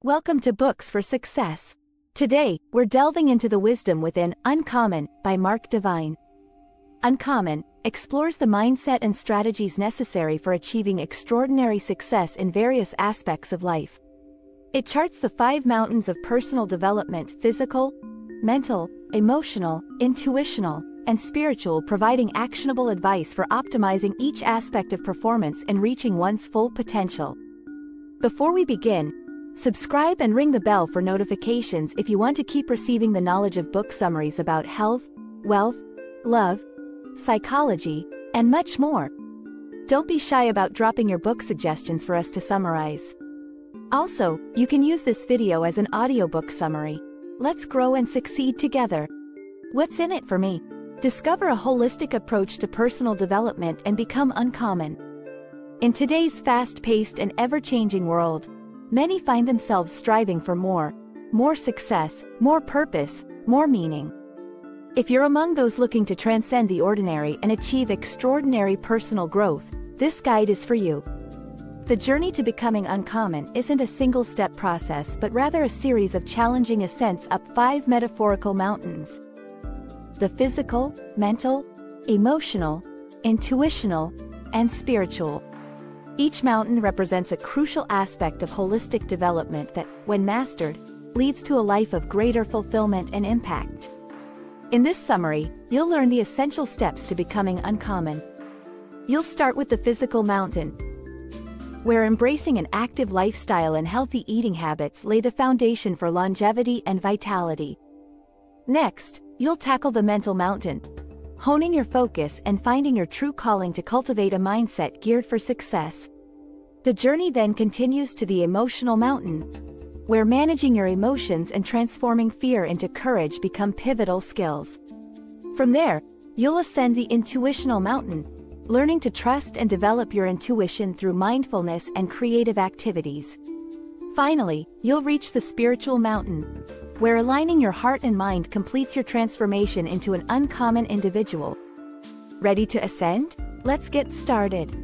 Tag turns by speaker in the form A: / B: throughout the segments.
A: Welcome to Books for Success. Today, we're delving into the wisdom within Uncommon by Mark Divine. Uncommon explores the mindset and strategies necessary for achieving extraordinary success in various aspects of life. It charts the 5 mountains of personal development: physical, mental, emotional, intuitional, and spiritual, providing actionable advice for optimizing each aspect of performance and reaching one's full potential. Before we begin, subscribe and ring the bell for notifications if you want to keep receiving the knowledge of book summaries about health, wealth, love, psychology, and much more. Don't be shy about dropping your book suggestions for us to summarize. Also, you can use this video as an audiobook summary. Let's grow and succeed together. What's in it for me? Discover a holistic approach to personal development and become uncommon. In today's fast-paced and ever-changing world, many find themselves striving for more success, more purpose, more meaning. If you're among those looking to transcend the ordinary and achieve extraordinary personal growth, this guide is for you. The journey to becoming uncommon isn't a single-step process but rather a series of challenging ascents up 5 metaphorical mountains: the physical, mental, emotional, intuitional, and spiritual. Each mountain represents a crucial aspect of holistic development that, when mastered, leads to a life of greater fulfillment and impact. In this summary, you'll learn the essential steps to becoming uncommon. You'll start with the physical mountain, where embracing an active lifestyle and healthy eating habits lay the foundation for longevity and vitality. Next, you'll tackle the mental mountain, honing your focus and finding your true calling to cultivate a mindset geared for success. The journey then continues to the emotional mountain, where managing your emotions and transforming fear into courage become pivotal skills. From there, you'll ascend the intuitional mountain, learning to trust and develop your intuition through mindfulness and creative activities. Finally, you'll reach the spiritual mountain, where aligning your heart and mind completes your transformation into an uncommon individual. Ready to ascend? Let's get started.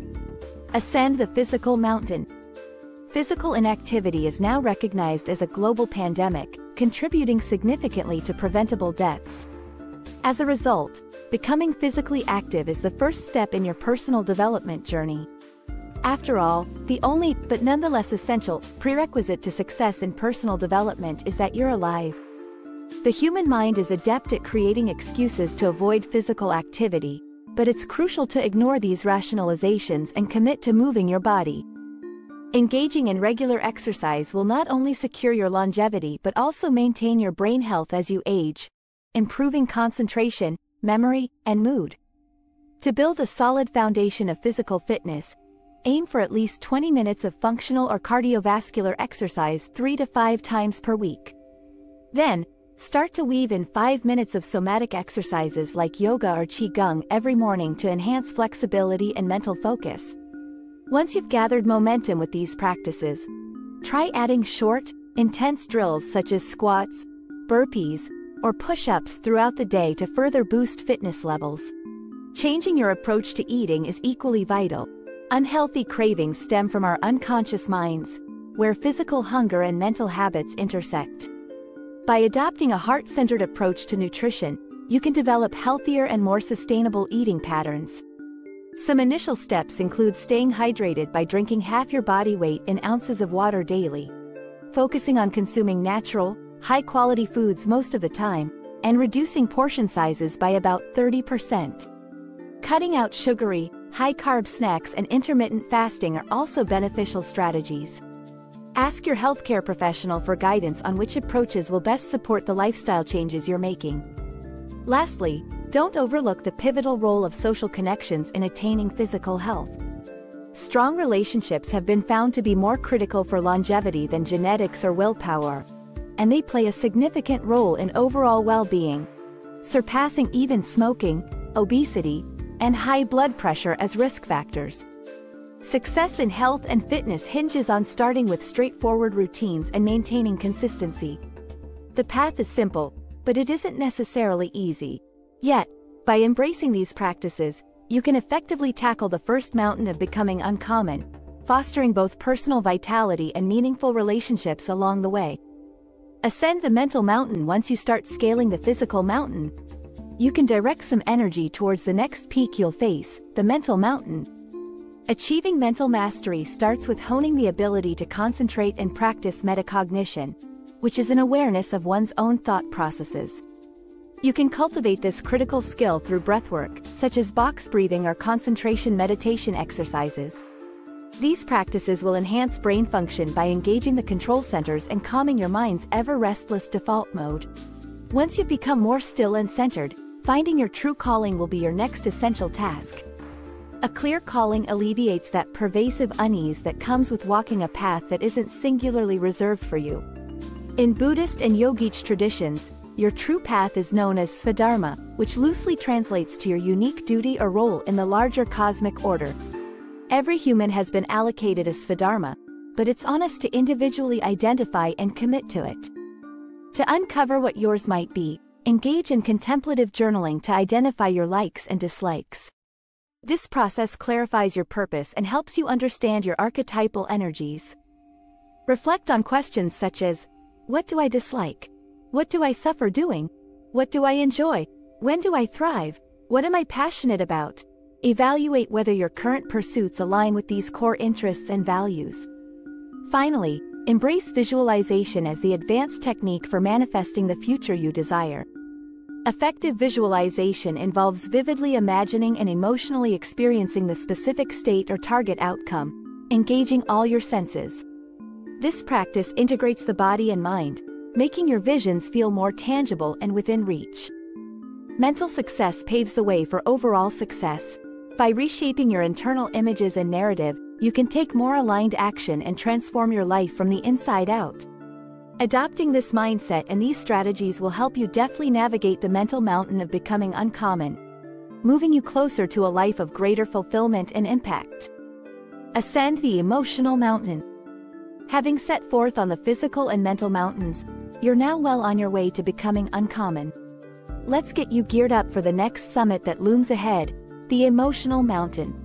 A: Ascend the physical mountain. Physical inactivity is now recognized as a global pandemic, contributing significantly to preventable deaths. As a result, becoming physically active is the first step in your personal development journey. After all, the only, but nonetheless essential, prerequisite to success in personal development is that you're alive. The human mind is adept at creating excuses to avoid physical activity, but it's crucial to ignore these rationalizations and commit to moving your body. Engaging in regular exercise will not only secure your longevity but also maintain your brain health as you age, improving concentration, memory, and mood. To build a solid foundation of physical fitness, aim for at least 20 minutes of functional or cardiovascular exercise 3 to 5 times per week. Then, start to weave in 5 minutes of somatic exercises like yoga or qigong every morning to enhance flexibility and mental focus. Once you've gathered momentum with these practices, try adding short, intense drills such as squats, burpees, or push-ups throughout the day to further boost fitness levels. Changing your approach to eating is equally vital. Unhealthy cravings stem from our unconscious minds, where physical hunger and mental habits intersect. By adopting a heart-centered approach to nutrition, you can develop healthier and more sustainable eating patterns. Some initial steps include staying hydrated by drinking half your body weight in ounces of water daily, focusing on consuming natural, high-quality foods most of the time, and reducing portion sizes by about 30%. Cutting out sugary, high-carb snacks and intermittent fasting are also beneficial strategies. Ask your healthcare professional for guidance on which approaches will best support the lifestyle changes you're making. Lastly, don't overlook the pivotal role of social connections in attaining physical health. Strong relationships have been found to be more critical for longevity than genetics or willpower, and they play a significant role in overall well-being, surpassing even smoking, obesity, and high blood pressure as risk factors. Success in health and fitness hinges on starting with straightforward routines and maintaining consistency. The path is simple, but it isn't necessarily easy. Yet, by embracing these practices, you can effectively tackle the first mountain of becoming uncommon, fostering both personal vitality and meaningful relationships along the way. Ascend the mental mountain. Once you start scaling the physical mountain, you can direct some energy towards the next peak you'll face, the mental mountain. Achieving mental mastery starts with honing the ability to concentrate and practice metacognition, which is an awareness of one's own thought processes. You can cultivate this critical skill through breathwork, such as box breathing or concentration meditation exercises. These practices will enhance brain function by engaging the control centers and calming your mind's ever-restless default mode. Once you've become more still and centered, finding your true calling will be your next essential task. A clear calling alleviates that pervasive unease that comes with walking a path that isn't singularly reserved for you. In Buddhist and yogic traditions, your true path is known as svadharma, which loosely translates to your unique duty or role in the larger cosmic order. Every human has been allocated a svadharma, but it's on us to individually identify and commit to it. To uncover what yours might be, engage in contemplative journaling to identify your likes and dislikes. This process clarifies your purpose and helps you understand your archetypal energies. Reflect on questions such as, what do I dislike? What do I suffer doing? What do I enjoy? When do I thrive? What am I passionate about? Evaluate whether your current pursuits align with these core interests and values. Finally, embrace visualization as the advanced technique for manifesting the future you desire. Effective visualization involves vividly imagining and emotionally experiencing the specific state or target outcome, engaging all your senses. This practice integrates the body and mind, making your visions feel more tangible and within reach. Mental success paves the way for overall success. By reshaping your internal images and narrative, you can take more aligned action and transform your life from the inside out. Adopting this mindset and these strategies will help you deftly navigate the mental mountain of becoming uncommon, moving you closer to a life of greater fulfillment and impact. Ascend the emotional mountain. Having set forth on the physical and mental mountains, you're now well on your way to becoming uncommon. Let's get you geared up for the next summit that looms ahead, the emotional mountain.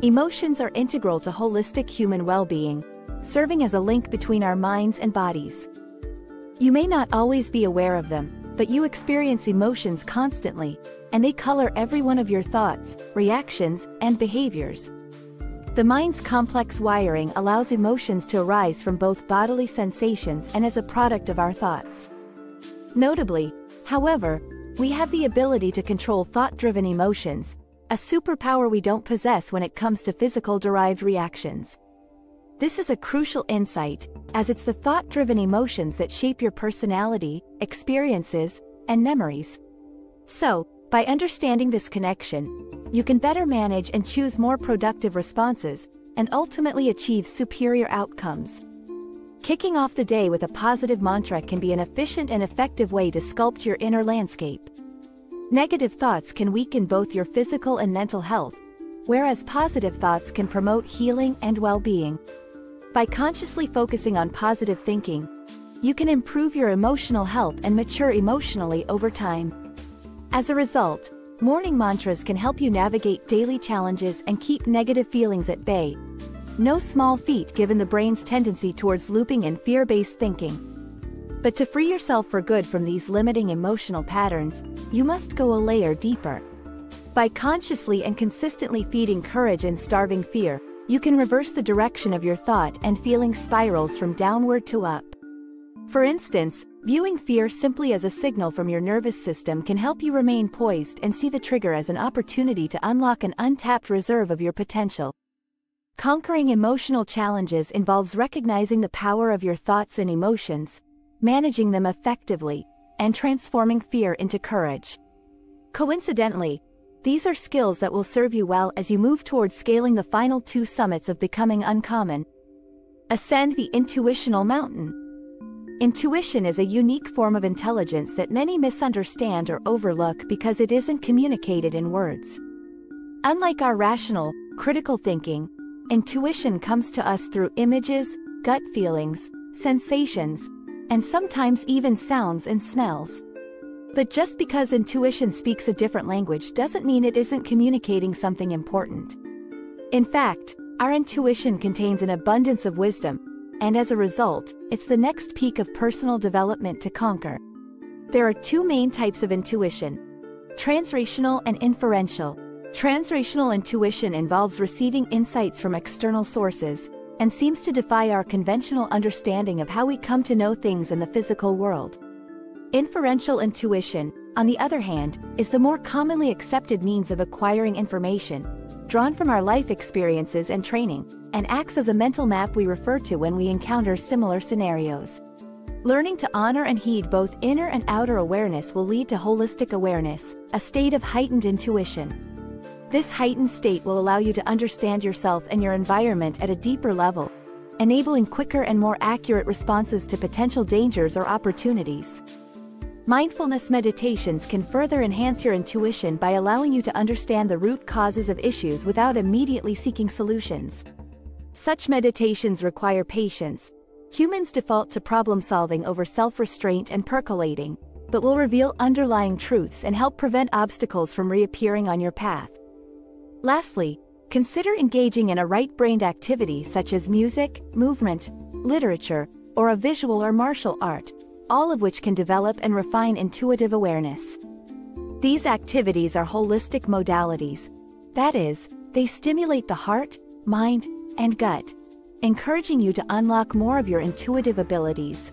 A: Emotions are integral to holistic human well-being, serving as a link between our minds and bodies. You may not always be aware of them, but you experience emotions constantly, and they color every one of your thoughts, reactions, and behaviors. The mind's complex wiring allows emotions to arise from both bodily sensations and as a product of our thoughts. Notably, however, we have the ability to control thought-driven emotions, a superpower we don't possess when it comes to physical-derived reactions. This is a crucial insight, as it's the thought-driven emotions that shape your personality, experiences, and memories. So, by understanding this connection, you can better manage and choose more productive responses, and ultimately achieve superior outcomes. Kicking off the day with a positive mantra can be an efficient and effective way to sculpt your inner landscape. Negative thoughts can weaken both your physical and mental health, whereas positive thoughts can promote healing and well-being. By consciously focusing on positive thinking, you can improve your emotional health and mature emotionally over time. As a result, morning mantras can help you navigate daily challenges and keep negative feelings at bay. No small feat given the brain's tendency towards looping in fear-based thinking. But to free yourself for good from these limiting emotional patterns, you must go a layer deeper. By consciously and consistently feeding courage and starving fear, you can reverse the direction of your thought and feeling spirals from downward to up. For instance, viewing fear simply as a signal from your nervous system can help you remain poised and see the trigger as an opportunity to unlock an untapped reserve of your potential. Conquering emotional challenges involves recognizing the power of your thoughts and emotions, managing them effectively, and transforming fear into courage. Coincidentally, these are skills that will serve you well as you move towards scaling the final two summits of becoming uncommon. Ascend the intuitional mountain. Intuition is a unique form of intelligence that many misunderstand or overlook because it isn't communicated in words. Unlike our rational, critical thinking, intuition comes to us through images, gut feelings, sensations, and sometimes even sounds and smells. But just because intuition speaks a different language doesn't mean it isn't communicating something important. In fact, Our intuition contains an abundance of wisdom, and as a result, it's the next peak of personal development to conquer. There are two main types of intuition: translational and inferential. Translational intuition involves receiving insights from external sources, and seems to defy our conventional understanding of how we come to know things in the physical world. Inferential intuition, on the other hand, is the more commonly accepted means of acquiring information, drawn from our life experiences and training, and acts as a mental map we refer to when we encounter similar scenarios. Learning to honor and heed both inner and outer awareness will lead to holistic awareness, a state of heightened intuition. This heightened state will allow you to understand yourself and your environment at a deeper level, enabling quicker and more accurate responses to potential dangers or opportunities. Mindfulness meditations can further enhance your intuition by allowing you to understand the root causes of issues without immediately seeking solutions. Such meditations require patience. Humans default to problem-solving over self-restraint and percolating, but will reveal underlying truths and help prevent obstacles from reappearing on your path. Lastly, consider engaging in a right-brained activity such as music, movement, literature, or a visual or martial art, all of which can develop and refine intuitive awareness. These activities are holistic modalities. That is, they stimulate the heart, mind, and gut, encouraging you to unlock more of your intuitive abilities.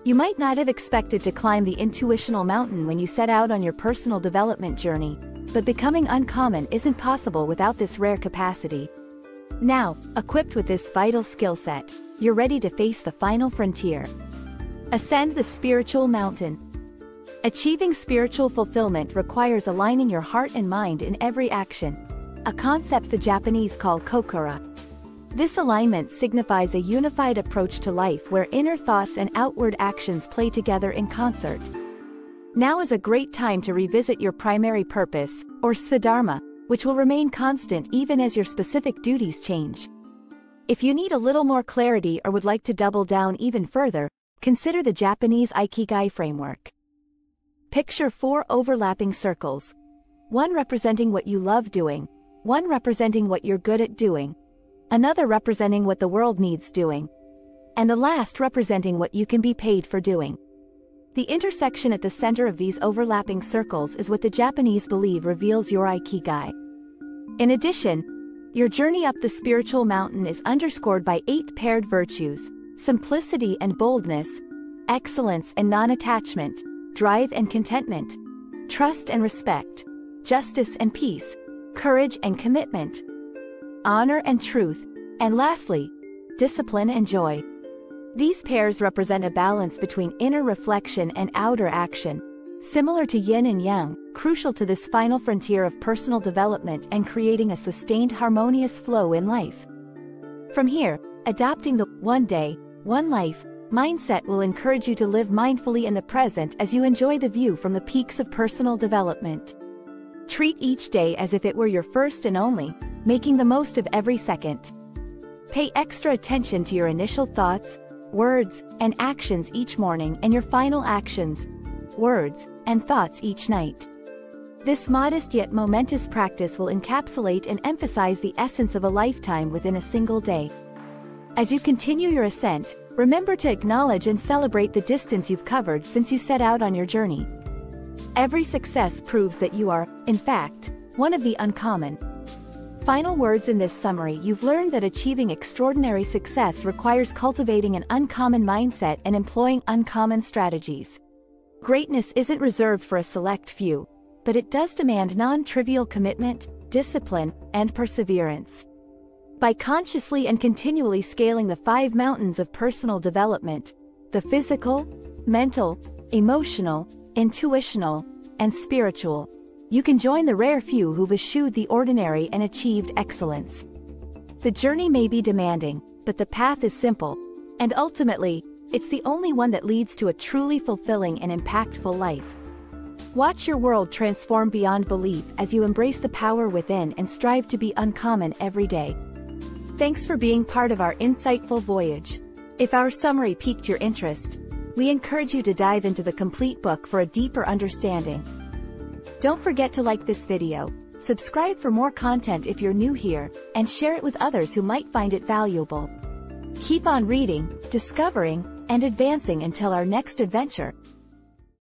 A: You might not have expected to climb the intuitional mountain when you set out on your personal development journey, but becoming uncommon isn't possible without this rare capacity. Now, equipped with this vital skill set, you're ready to face the final frontier. Ascend the spiritual mountain. Achieving spiritual fulfillment requires aligning your heart and mind in every action, a concept the Japanese call kokora. This alignment signifies a unified approach to life where inner thoughts and outward actions play together in concert. Now is a great time to revisit your primary purpose, or svadharma, which will remain constant even as your specific duties change. If you need a little more clarity or would like to double down even further, consider the Japanese Ikigai framework. Picture 4 overlapping circles. One representing what you love doing, one representing what you're good at doing, another representing what the world needs doing, and the last representing what you can be paid for doing. The intersection at the center of these overlapping circles is what the Japanese believe reveals your Ikigai. In addition, your journey up the spiritual mountain is underscored by 8 paired virtues: simplicity and boldness, excellence and non-attachment, drive and contentment, trust and respect, justice and peace, courage and commitment, honor and truth, and lastly, discipline and joy. These pairs represent a balance between inner reflection and outer action, similar to yin and yang, crucial to this final frontier of personal development and creating a sustained harmonious flow in life. From here, adopting the one day, one life mindset will encourage you to live mindfully in the present as you enjoy the view from the peaks of personal development. Treat each day as if it were your first and only, making the most of every second. Pay extra attention to your initial thoughts, words, and actions each morning and your final actions, words, and thoughts each night. This modest yet momentous practice will encapsulate and emphasize the essence of a lifetime within a single day. As you continue your ascent, remember to acknowledge and celebrate the distance you've covered since you set out on your journey. Every success proves that you are, in fact, one of the uncommon. Final words in this summary: you've learned that achieving extraordinary success requires cultivating an uncommon mindset and employing uncommon strategies. Greatness isn't reserved for a select few, but it does demand non-trivial commitment, discipline, and perseverance. By consciously and continually scaling the 5 mountains of personal development, the physical, mental, emotional, intuitional, and spiritual, you can join the rare few who've eschewed the ordinary and achieved excellence. The journey may be demanding, but the path is simple, and ultimately, it's the only one that leads to a truly fulfilling and impactful life. Watch your world transform beyond belief as you embrace the power within and strive to be uncommon every day. Thanks for being part of our insightful voyage. If our summary piqued your interest, we encourage you to dive into the complete book for a deeper understanding. Don't forget to like this video, Subscribe for more content if you're new here, and share it with others who might find it valuable. Keep on reading, discovering, and advancing until our next adventure.